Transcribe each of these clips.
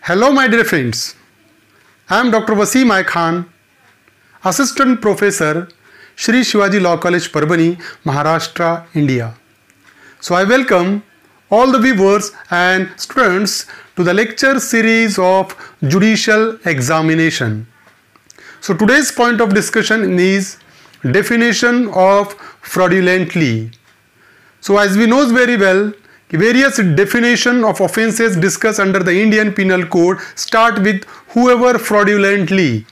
Hello, my dear friends. I am Dr. Wasim I Khan, Assistant Professor, Shri Shivaji Law College, Parbhani, Maharashtra, India. So I welcome all the viewers and students to the lecture series of Judicial Examination. So today's point of discussion is definition of fraudulently. So as we know very well, various definition of offences discussed under the Indian Penal Code start with whoever fraudulently.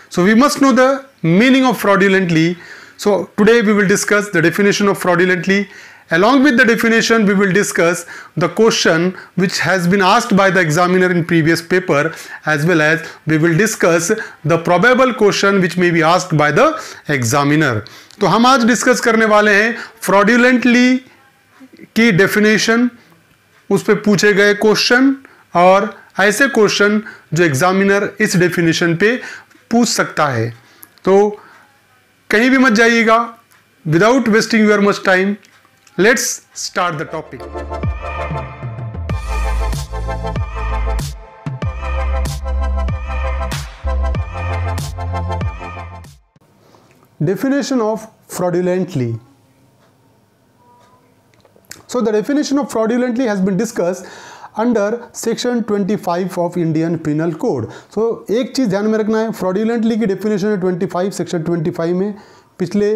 So we must know the meaning of fraudulently. So today we will discuss the definition of fraudulently. Along with the definition, we will discuss the question which has been asked by the examiner in previous paper, as well as we will discuss the probable question which may be asked by the examiner. तो हम आज discuss करने वाले हैं fraudulently की definition, उस पे पूछे गए क्वेश्चन और ऐसे क्वेश्चन जो एग्जामिनर इस डेफिनेशन पे पूछ सकता है. तो कहीं भी मत जाइएगा. Without wasting your much time, let's start the topic. Definition of fraudulently. So the definition of fraudulently has been discussed under section 25 of Indian Penal Code. So एक चीज़ ध्यान में रखना है, fraudulently की definition है 25 section 25 में. पिछले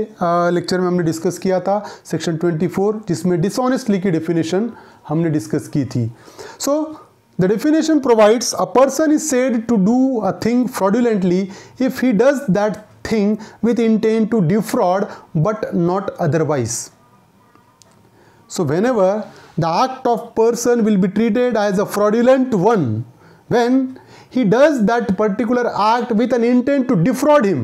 लेक्चर में हमने डिस्कस किया था सेक्शन 24, जिसमें dishonestly की definition हमने डिस्कस की थी. So the definition provides a person is said to do a thing fraudulently if he does that thing with intent to defraud but not otherwise. So whenever the act of person will be treated as a fraudulent one when he does that particular act with an intent to defraud him.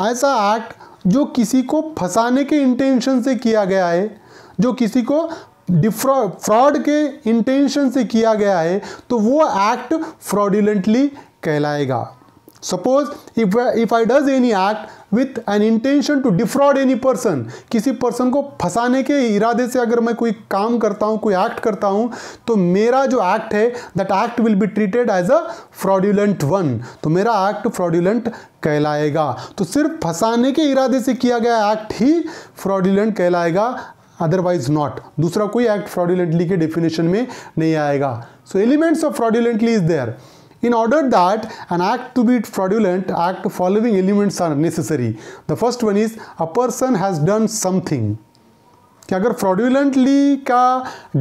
ऐसा act जो किसी को फंसाने के intention से किया गया है, जो किसी को फ्रॉड के इंटेंशन से किया गया है, तो वो एक्ट फ्रॉडुलेंटली कहलाएगा. Suppose if I does any act with an intention to defraud any person, किसी पर्सन को फंसाने के इरादे से अगर मैं कोई काम करता हूँ, कोई एक्ट करता हूँ, तो मेरा जो एक्ट है that act will be treated as a fraudulent one. तो मेरा एक्ट fraudulent कहलाएगा. तो सिर्फ फंसाने के इरादे से किया गया एक्ट ही fraudulent कहलाएगा, अदरवाइज नॉट. दूसरा कोई एक्ट fraudulently के डेफिनेशन में नहीं आएगा. So elements of fraudulently is there. In order that an act to be fraudulent, act following elements are necessary. The first one is a person has done something. कि अगर fraudulently का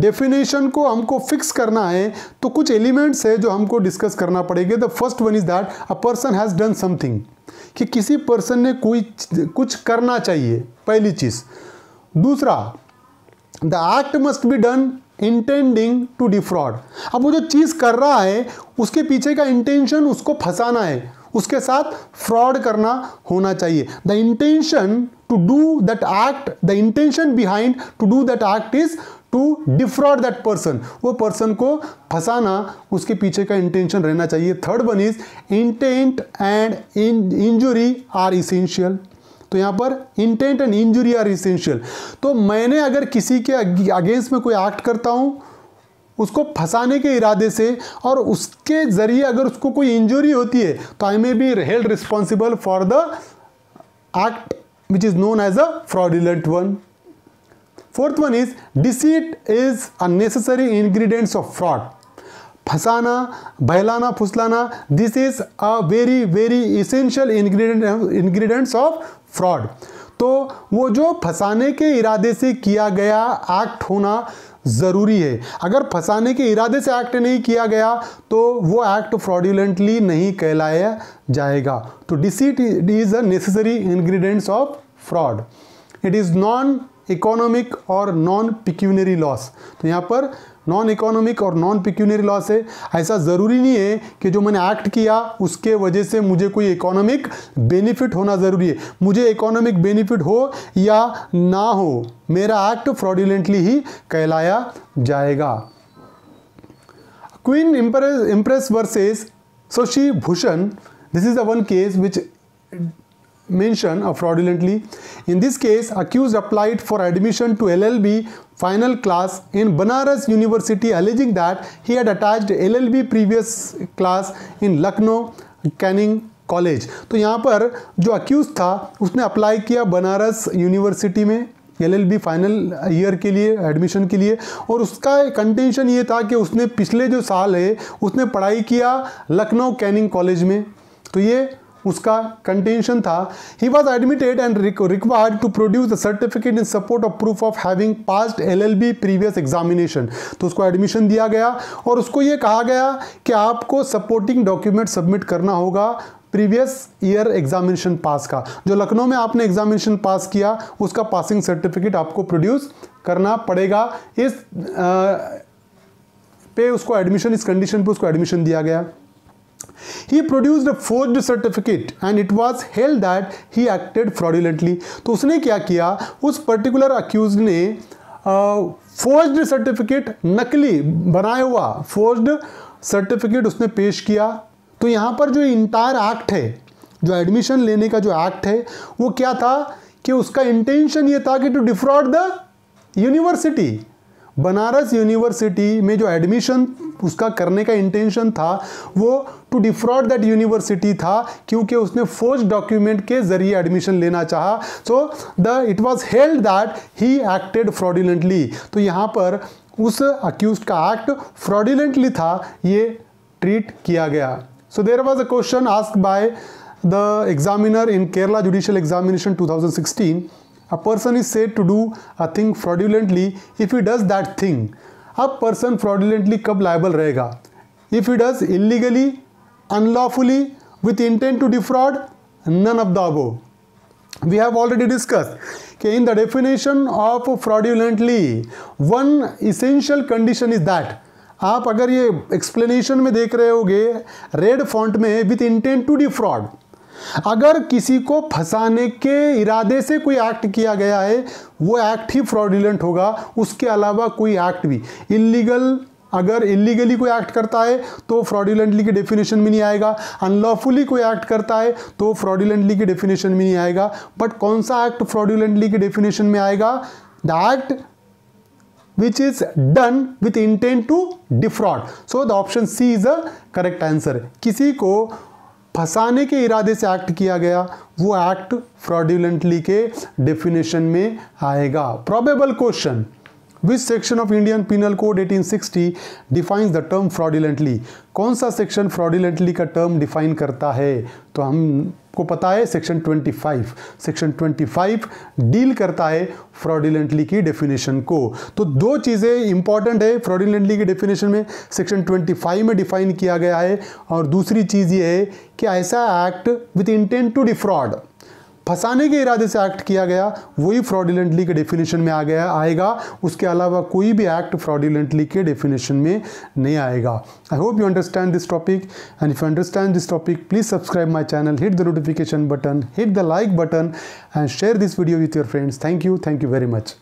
definition को हमको fix करना है तो कुछ elements है जो हमको discuss करना पड़ेगा. The first one is that a person has done something. कि किसी person ने कुछ करना चाहिए, पहली चीज़. दूसरा, the act must be done intending to defraud. अब वो जो चीज़ कर रहा है उसके पीछे का इंटेंशन उसको फंसाना है, उसके साथ फ्रॉड करना होना चाहिए. The intention to do that act, the intention behind to do that act is to defraud that person. वो पर्सन को फंसाना, उसके पीछे का इंटेंशन रहना चाहिए. Third one is intent and injury are essential. तो यहाँ पर intent and injury are essential. तो मैंने अगर किसी के अगेंस्ट में कोई एक्ट करता हूँ उसको फंसाने के इरादे से और उसके ज़रिए अगर उसको कोई इंजुरी होती है तो I may be held responsible for the act which is known as a fraudulent one. Fourth one is deceit is a necessary ingredients of fraud. फंसाना, बहलाना, फुसलाना, this is a very very essential ingredients of fraud. तो वो जो फंसाने के इरादे से किया गया एक्ट होना ज़रूरी है. अगर फंसाने के इरादे से एक्ट नहीं किया गया तो वो एक्ट फ्रॉडुलेंटली नहीं कहलाया जाएगा. तो deceit is a necessary ingredients of fraud. It is non economic और नॉन पिक्यूनरी लॉस. तो यहाँ पर नॉन इकोनॉमिक और नॉन पिक्यूनरी लॉस है. ऐसा ज़रूरी नहीं है कि जो मैंने एक्ट किया उसके वजह से मुझे कोई इकोनॉमिक बेनिफिट होना ज़रूरी है. मुझे इकोनॉमिक बेनिफिट हो या ना हो, मेरा एक्ट फ्रॉडुलेंटली ही कहलाया जाएगा. Queen impress versus Shashi Bhushan. This is the one case which mention of fraudulently. In this case, accused applied for admission to LLB final class in Banaras University alleging that he had attached LLB previous class in Lucknow Canning college. तो यहाँ पर जो accused था उसने apply किया Banaras university में LLB final year के लिए एडमिशन के लिए, और उसका कंटेंशन ये था कि उसने पिछले जो साल है उसने पढ़ाई किया लखनऊ कैनिंग कॉलेज में। तो ये उसका कंटेंशन था। He was admitted and required to produce the certificate in support of proof of having passed LLB previous examination. तो उसको एडमिशन दिया गया और उसको ये कहा गया कि आपको सपोर्टिंग डॉक्यूमेंट सबमिट करना होगा प्रीवियस ईयर एग्जामिनेशन पास का। जो लखनऊ में आपने एग्जामिनेशन पास किया उसका पासिंग सर्टिफिकेट आपको प्रोड्यूस करना पड़ेगा। इस पे उसको एडमिशन, इस कंडीशन पे उसको एडमिशन दिया गया। He produced a forged certificate and it was held that he acted fraudulently। तो उसने क्या किया, उस पर्टिकुलर अक्यूज ने फोर्ज्ड सर्टिफिकेट, नकली बनाया हुआ फोर्ज्ड सर्टिफिकेट उसने पेश किया। तो यहाँ पर जो इंटायर एक्ट है, जो एडमिशन लेने का जो एक्ट है, वो क्या था कि उसका इंटेंशन ये था कि to defraud the university. Banaras university में जो एडमिशन उसका करने का इंटेंशन था वो टू डिफ्रॉड दैट यूनिवर्सिटी था, क्योंकि उसने फोर्ज डॉक्यूमेंट के जरिए एडमिशन लेना चाहा। So it was held that he acted fraudulently. तो यहाँ पर उस अक्यूज्ड का एक्ट फ्रॉडुलेंटली था, ये ट्रीट किया गया। So there was a question asked by the examiner in Kerala judicial examination 2016। A person is said to do a thing fraudulently if he does that thing. अब person fraudulently कब liable रहेगा? If he does illegally, unlawfully, with intent to defraud, none of the above. We have already discussed कि in the definition of fraudulently, one essential condition is that आप अगर ये explanation में देख रहे होगे red font में with intent to defraud, अगर किसी को फंसाने के इरादे से कोई एक्ट किया गया है वो एक्ट ही फ्रॉडुलेंट होगा, उसके अलावा कोई एक्ट भी इलीगल, अगर इलीगली कोई एक्ट करता है तो फ्रॉडुलेंटली की डेफिनेशन में नहीं आएगा, अनलॉफुली कोई एक्ट करता है तो फ्रॉडुलेंटली की डेफिनेशन में नहीं आएगा। बट कौन सा एक्ट फ्रॉडुलेंटली की डेफिनेशन में आएगा? The act which is done with intent to defraud. So the option C is the correct answer. किसी को फंसाने के इरादे से एक्ट किया गया वो एक्ट फ्रॉडुलेंटली के डेफिनेशन में आएगा। Probable question, which section of Indian penal code 1860 defines the term fraudulently? कौन सा सेक्शन फ्रॉडुलेंटली का टर्म डिफाइन करता है? तो हमको पता है सेक्शन 25। सेक्शन 25 डील करता है फ्रॉडुलेंटली की डेफिनेशन को। तो दो चीज़ें इंपॉर्टेंट है फ्रॉडुलेंटली की डेफिनेशन में, सेक्शन 25 में डिफाइन किया गया है, और दूसरी चीज़ ये है कि ऐसा act with intent to defraud, फंसाने के इरादे से एक्ट किया गया, वही फ्रॉडुलेंटली के डेफिनेशन में आएगा। उसके अलावा कोई भी एक्ट फ्रॉडुलेंटली के डेफिनेशन में नहीं आएगा। I hope you understand this topic, and if you understand this topic please subscribe my channel, hit the notification button, hit the like button, and share this video with your friends. Thank you very much.